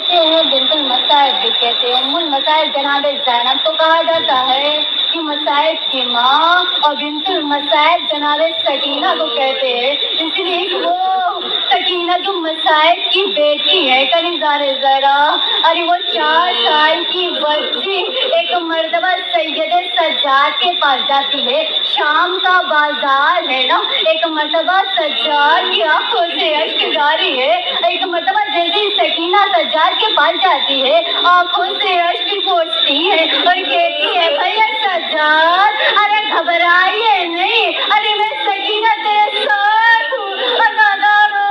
कहते हैं बिन्त मसाइब भी कहते हैं। उम्मुल मसाइब जनाब ज़ैनब को कहा जाता है कि मसाइब की माँ, और बिन्तुल मसाइब जनाब सकीना को कहते हैं। इसलिए वो सकीना जो मसाइब की बेटी है, करीज़ारे ज़रा, अरे वो 4 साल की बच्ची एक मर्तबा सैयदे सज्जाद के पास जाती है। शाम का बाजार है ना, एक मर्तबा सज्जाद की आंखों से अश्क जारी है। एक मर्तबा जैसे ही सकीना सज्जाद के पास जाती है, आंखों से अश्क पोंछती है और कहती है, भैया सज्जाद, अरे घबराइए नहीं, अरे मैं सकीना तेरे साथ हूँ। अनादारो,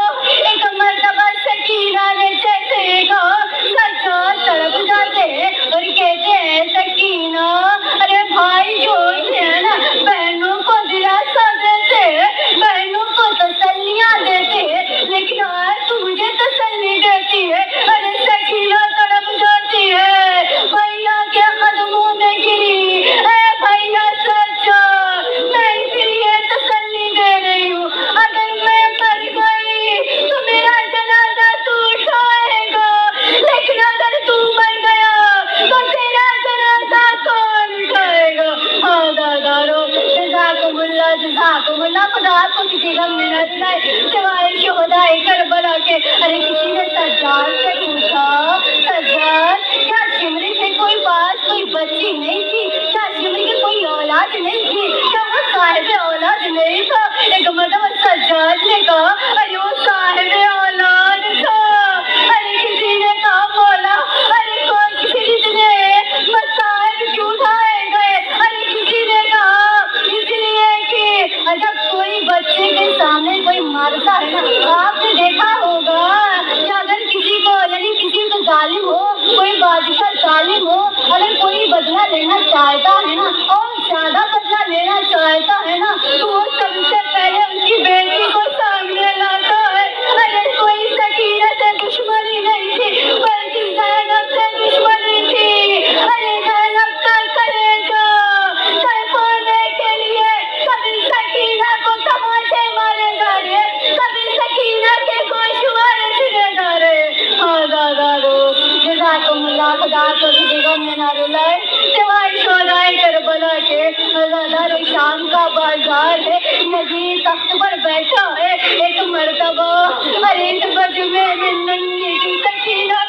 एक मर्तबा सकीना ने जैसे ही कहा, सज्जाद तड़प जाते हैं और कहते हैं, सकीना, अरे भाई जो है ना, बहनों को दिलासा देते हैं, बहनों को तसल्लियाँ देते हैं, लेकिन आज तू मुझे तसल्ली देती है। अरे सकीना तड़प जाती है, भैया के कदमों में गिरी, भैया सच्चा, मैं इसलिए तसल्ली दे रही हूँ, अगर मैं मर गई तो मेरा जनाजा तू उठाएगा, लेकिन अगर तू मर गया तो तेरा जनाजा कौन उठाएगा। हाँ दादारो, जज़ाकुमुल्लाह, खुदा आपको किसी गम में न दिलाए सिवाय शुहदाए करबला के। अरे किसी ने सज्जाद से पूछा, सज्जाद, क्या शिमरी से कोई बात, कोई बच्ची नहीं थी? क्या शिमरी की कोई औलाद नहीं थी? क्या वो साहिब औलाद नहीं था? एक मर्तबा सज्जाद ने कहा, अरे वो साहिब औलाद था। अरे किसी ने कहा, बोला, अरे कौन कितने मसाइब क्यों उठाए गए? अरे किसी ने कहा, इसलिए कि जब कोई बच्चे के सामने कोई मारता है ना, आपने देखा होगा कि अगर किसी को, यानी किसी को जालिम हो, कोई बादशाह जालिम हो, अगर कोई बदला लेना चाहता है ना, और ज्यादा बदला लेना चाहता है ना, तो वो सबसे पहले उसकी बेटी को सामने लाता है। अरे कोई सकीना से दुश्मनी नहीं थी, बल्कि ज़ैनब से दुश्मनी थी। अरे ज़ैनब का कलेजा तड़पाने के लिए कभी सकीना को तमाचे मारे जा रहे, कभी सकीना के गोशवारे छिड़े जा रहे। हाँ दादारो, जज़ाकुमुल्लाह, खुदा को किसी गम में ना रुलाए सिवाय शुहदाए करबला के। दादारो, शाम का बाजार है, नबी तख्त पर बैठा है। एक मर्तबा अरे इस मजमे में नन्ही सी सकीना